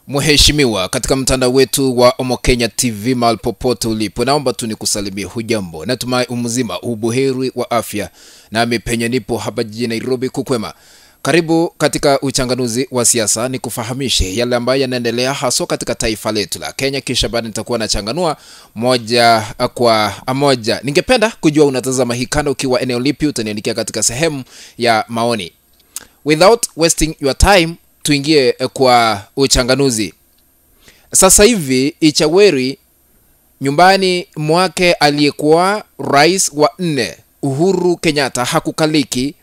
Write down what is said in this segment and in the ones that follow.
Mheshimiwa, katika mtandao wetu wa Omo Kenya TV mahali popote ulipo, naomba tu nikusalimie hujambo. Natumai umzima, ubuheri wa afya. Nami penye nipo hapa jijini Nairobi kukwema. Karibu katika uchanganuzi wa siasa, nikufahamishe yale ambayo yanaendelea haswa katika taifa letu la Kenya, kisha baadaye nitakuwa nachanganua moja kwa moja. Ningependa kujua unatazama hii kanda ukiwa eneo lipi, utaniandikia katika sehemu ya maoni. Without wasting your time, tuingie kwa uchanganuzi. Sasa hivi Ichaweri, nyumbani mwake aliyekuwa rais wa 4 Uhuru Kenyatta, hakukaliki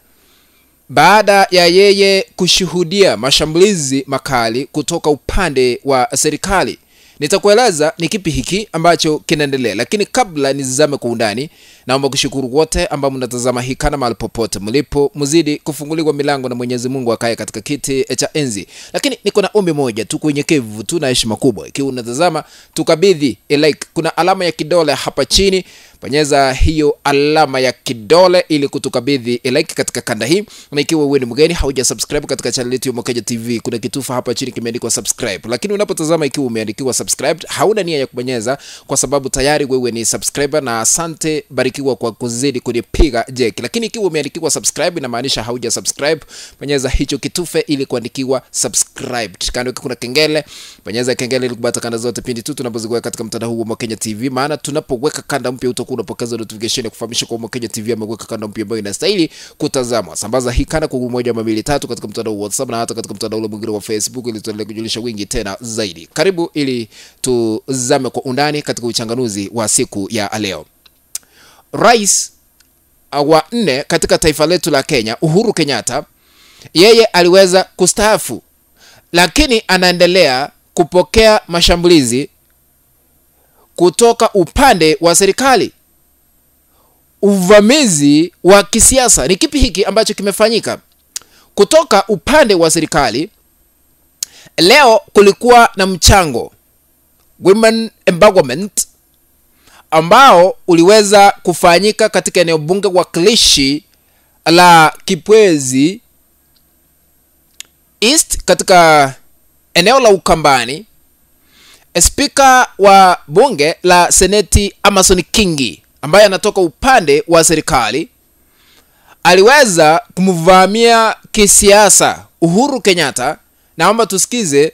baada ya yeye kushuhudia mashambulizi makali kutoka upande wa serikali. Nitakueleza ni kipi hiki ambacho kinaendelea, lakini kabla nizame kwa undani, naomba kushukuru wote ambao mnatazama hii kana mahali popote mlipo. Mzidi kufunguliwa milango na Mwenyezi Mungu akae katika kiti cha enzi. Lakini niko na ombi moja tu, kunyenyekevu tu na heshima kubwa. Ikiwa unatazama, tukabidhi like, kuna alama ya kidole hapa chini, bonyeza hiyo alama ya kidole ili kutukabidhi like katika kanda hii. Na ikiwa wewe ni mgeni hauja subscribe katika channel yetu ya Omo Kenya TV, kuna kitufa hapa chini kimeandikwa subscribe. Lakini unapotazama ikiwa umeandikiwa subscribed, hauna nia ya kubonyeza kwa sababu tayari wewe ni subscriber, na asante, barikiwa kwa kuzidi kunipiga jeki. Lakini ikiwa umeandikiwa subscribe, inamaanisha hauja subscribe, bonyeza hicho kitufe ili kuandikiwa subscribed. Kando kuna kengele, bonyeza kengele ili kupata kanda zote pindi tu tunapoziweka katika mtandao huu wa Omo Kenya TV, maana tunapoweka kanda mpya utakuwa unapokeza notification ya kufahamisha kwa Omo Kenya TV ameweka kanda mpya ambayo inastahili kutazamwa. Sambaza hii kanda kwa 1 2 3 katika mtandao wa WhatsApp na hata katika mtandao mwingine wa Facebook ili tuendelee kujulisha wingi tena zaidi. Karibu ili tuzame kwa undani katika uchanganuzi wa siku ya leo. Rais wa 4 katika taifa letu la Kenya, Uhuru Kenyatta, yeye aliweza kustaafu, lakini anaendelea kupokea mashambulizi kutoka upande wa serikali. Uvamizi wa kisiasa. Ni kipi hiki ambacho kimefanyika kutoka upande wa serikali? Leo kulikuwa na mchango Women Empowerment ambao uliweza kufanyika katika eneo bunge wakilishi la Kipwezi East katika eneo la Ukambani. Speaker wa bunge la Seneti Amason Kingi, ambaye anatoka upande wa serikali, aliweza kumvamia kisiasa Uhuru Kenyatta. Naomba tusikize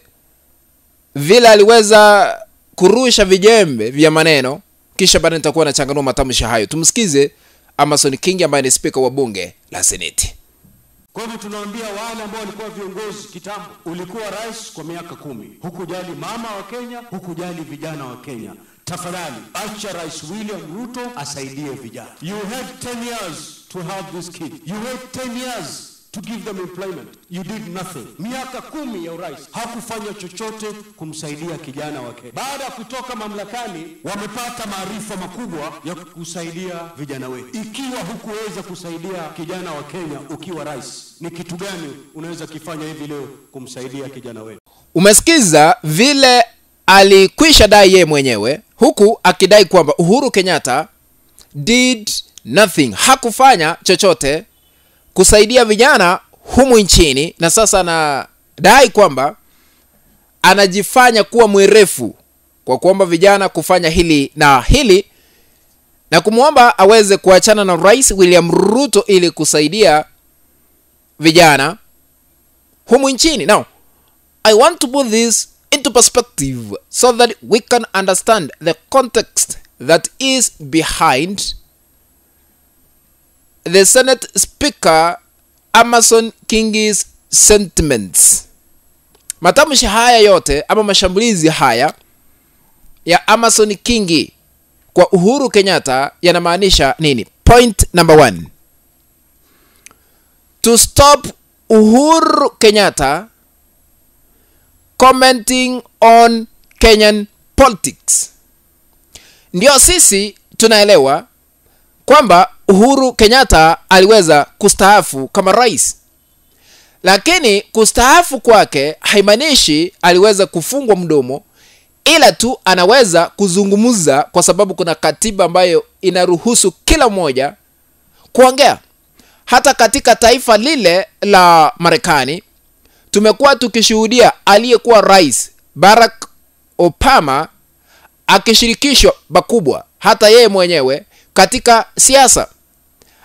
vile aliweza kurusha vijembe vya maneno, kisha baadaye nitakuwa nachanganua matamshi hayo. Tumsikize Amason Kingi ambaye ni speaker wa bunge la Seneti. Kwa hivyo tunaambia wale ambao walikuwa viongozi kitambo, ulikuwa rais kwa miaka 10, hukujali mama wa Kenya, hukujali vijana wa Kenya. Tafadhali acha Rais William Ruto asaidie vijana. You had 10 years to have this kid. You had 10 years to give them employment. You did nothing. Miaka 10 ya urais hakufanya chochote kumsaidia kijana wa Kenya. Baada ya kutoka mamlakani, wamepata maarifa makubwa ya kusaidia vijana wetu. Ikiwa hukuweza kusaidia kijana wa Kenya ukiwa rais, ni kitu gani unaweza kifanya hivi leo kumsaidia kijana wetu? Umesikiza vile alikwisha dai yeye mwenyewe, huku akidai kwamba Uhuru Kenyatta did nothing, hakufanya chochote kusaidia vijana humu nchini, na sasa anadai kwamba anajifanya kuwa mwerefu kwa kuomba vijana kufanya hili na hili, na kumuomba aweze kuachana na Rais William Ruto ili kusaidia vijana humu nchini. Now, I want to put this into perspective so that we can understand the context that is behind the Senate Speaker Amason Kingi's sentiments. Matamshi haya yote ama mashambulizi haya ya Amason Kingi kwa Uhuru Kenyatta yanamaanisha nini? Point number 1. To stop Uhuru Kenyatta commenting on Kenyan politics. Ndio sisi tunaelewa kwamba Uhuru Kenyatta aliweza kustaafu kama rais, lakini kustaafu kwake haimaanishi aliweza kufungwa mdomo, ila tu anaweza kuzungumza kwa sababu kuna katiba ambayo inaruhusu kila mmoja kuongea. Hata katika taifa lile la Marekani tumekuwa tukishuhudia aliyekuwa rais Barack Obama akishirikishwa bakubwa hata yeye mwenyewe katika siasa,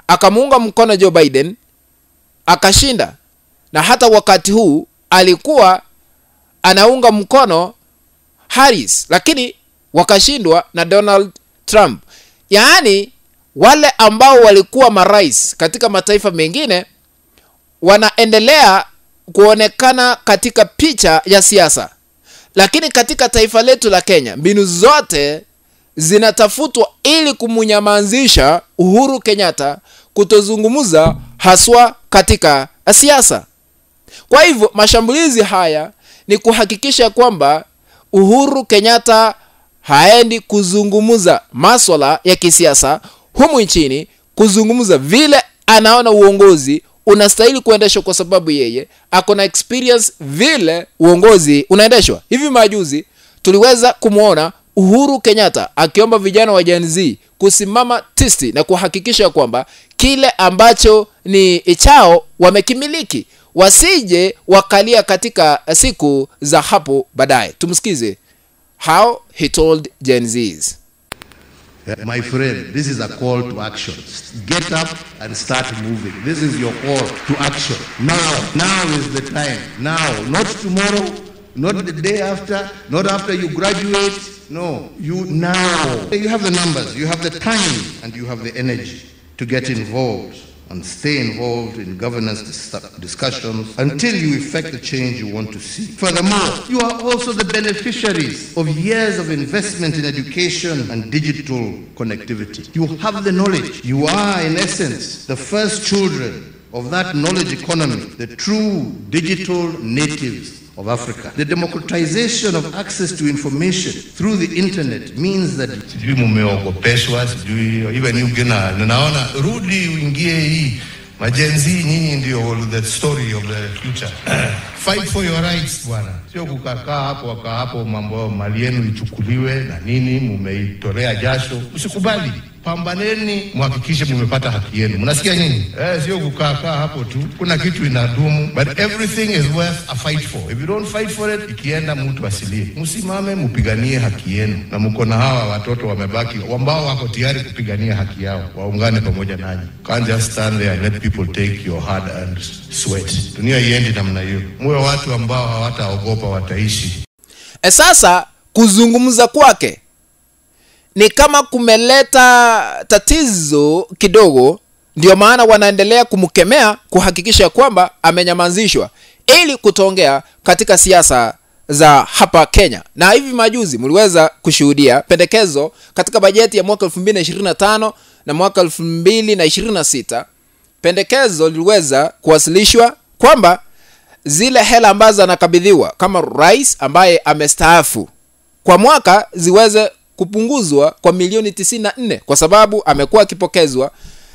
akamuunga mkono Joe Biden akashinda, na hata wakati huu alikuwa anaunga mkono Harris lakini wakashindwa na Donald Trump. Yaani wale ambao walikuwa marais katika mataifa mengine wanaendelea kuonekana katika picha ya siasa, lakini katika taifa letu la Kenya mbinu zote zinatafutwa ili kumunyamazisha Uhuru Kenyatta kutozungumza haswa katika siasa. Kwa hivyo mashambulizi haya ni kuhakikisha kwamba Uhuru Kenyatta haendi kuzungumza masuala ya kisiasa humu nchini, kuzungumza vile anaona uongozi unastahili kuendeshwa, kwa sababu yeye akona experience vile uongozi unaendeshwa. Hivi majuzi tuliweza kumuona Uhuru Kenyatta akiomba vijana wa Gen Z kusimama tisti na kuhakikisha kwamba kile ambacho ni chao wamekimiliki, wasije wakalia katika siku za hapo baadaye. Tumsikize how he told Gen Zs. My friend, this is a call to action. Get up and start moving. This is your call to action. Now is the time. Now, not tomorrow, not the day after, not after you graduate. No, you now. You have the numbers, you have the time, and you have the energy to get involved and stay involved in governance discussions until you effect the change you want to see. Furthermore, you are also the beneficiaries of years of investment in education and digital connectivity. You have the knowledge. You are, in essence, the first children of that knowledge economy, the true digital natives of Africa. The democratization of access to information through the internet means that sijui mumeogopeshwa, sijui even you gena naona rudi uingie hii majenzi, nyinyi ndio the story of the future. Fight for your rights bwana, sio kukaa hapo mambo mali yenu ichukuliwe na nini, mumeitolea jasho. Usikubali, pambaneni muhakikishe mmepata haki yenu. Mnasikia nyinyi? Sio kukaa hapo tu, kuna kitu inadumu, but everything is worth a fight for. If you don't fight for it, ikienda mtu asilie. Msimame mpiganie haki yenu, na mko na hawa watoto wamebaki ambao wako tayari kupigania haki yao, waungane pamoja nanyi. Can't just stand there and let people take your hard earned sweat. Dunia iendi namna hiyo. Mwe watu ambao hawataogopa, wataishi. Sasa kuzungumza kwake ni kama kumeleta tatizo kidogo, ndio maana wanaendelea kumkemea kuhakikisha kwamba amenyamazishwa ili kutongea katika siasa za hapa Kenya. Na hivi majuzi mliweza kushuhudia pendekezo katika bajeti ya mwaka 2025 na mwaka 2026. Pendekezo liliweza kuwasilishwa kwamba zile hela ambazo anakabidhiwa kama rais ambaye amestaafu kwa mwaka ziweze kupunguzwa kwa milioni 94, kwa sababu amekuwa akipokezwa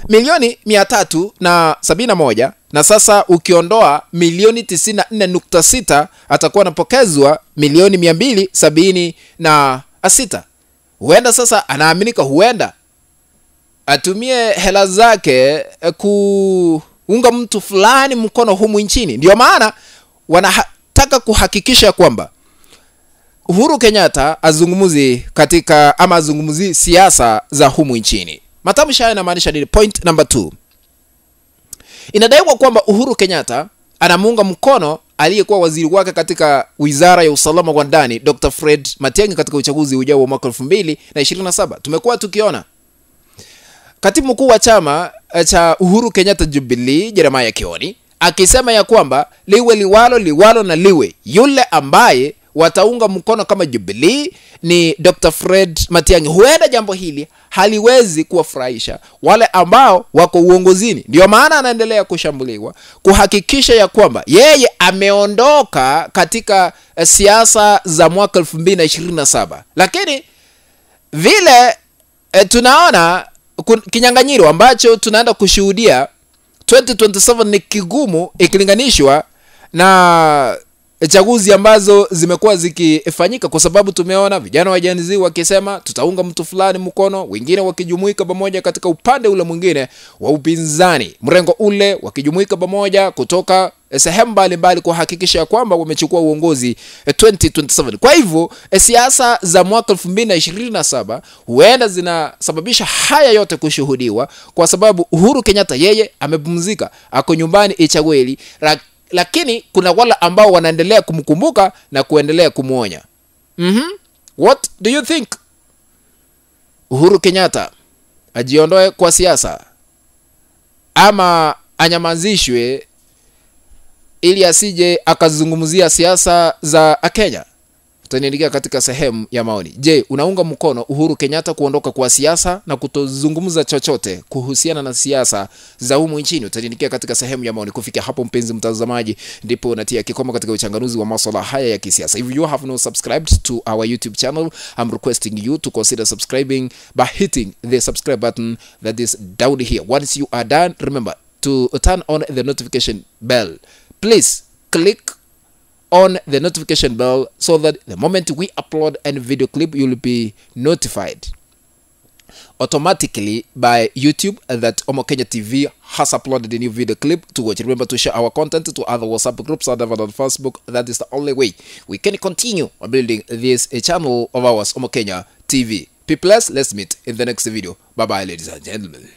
milioni 371, na sasa ukiondoa milioni 94.6 atakuwa anapokezwa milioni 276. Huenda sasa anaaminika huenda atumie hela zake kuunga mtu fulani mkono humu nchini. Ndio maana wanataka kuhakikisha kwamba Uhuru Kenyatta azungumuzi katika ama azungumuzi siasa za humu nchini. Matamshi haya yanamaanisha nini? Point number 2. Inadaiwa kwamba Uhuru Kenyatta anamuunga mkono aliyekuwa waziri wake katika Wizara ya Usalama wa Ndani, Dr. Fred Matiang'i, katika uchaguzi ujao wa mwaka 2027. Tumekuwa tukiona katibu mkuu wa chama cha Uhuru Kenyatta Jubilee, Jeremiah Kioni, akisema ya kwamba liwe liwalo na liwe, yule ambaye wataunga mkono kama Jubilee ni Dr. Fred Matiang'i. Huenda jambo hili haliwezi kuwafurahisha wale ambao wako uongozini. Ndio maana anaendelea kushambuliwa kuhakikisha ya kwamba yeye ameondoka katika siasa za mwaka 2027. Lakini vile tunaona kinyang'anyiro ambacho tunaenda kushuhudia 2027 ni kigumu ikilinganishwa na chaguzi ambazo zimekuwa zikifanyika, kwa sababu tumeona vijana wa Gen Z wakisema tutaunga mtu fulani mkono, wengine wakijumuika pamoja katika upande ule mwingine wa upinzani, mrengo ule wakijumuika pamoja kutoka sehemu mbalimbali kuhakikisha kwamba wamechukua uongozi 2027. Kwa hivyo siasa za mwaka 2027 huenda zinasababisha haya yote kushuhudiwa, kwa sababu Uhuru Kenyatta yeye amepumzika, ako nyumbani Ichagweli, lakini kuna wale ambao wanaendelea kumkumbuka na kuendelea kumuonya. What do you think? Uhuru Kenyatta ajiondoe kwa siasa ama anyamazishwe ili asije akazungumzia siasa za Kenya? Tutaniandikia katika sehemu ya maoni. Je, unaunga mkono Uhuru Kenyatta kuondoka kwa siasa na kutozungumza chochote kuhusiana na siasa za humu nchini? Tutaniandikia katika sehemu ya maoni. Kufikia hapo mpenzi mtazamaji, ndipo natia kikomo katika uchanganuzi wa masuala haya ya kisiasa. If you have not subscribed to our YouTube channel, I'm requesting you to consider subscribing by hitting the subscribe button that is down here. Once you are done, remember to turn on the notification bell. Please click on the notification bell so that the moment we upload any video clip, you'll be notified automatically by YouTube that Omokenya TV has uploaded a new video clip to watch. Remember to share our content to other WhatsApp groups and on Facebook. That is the only way we can continue building this channel of ours, Omokenya TV. Be blessed. Let's meet in the next video. Bye bye, ladies and gentlemen.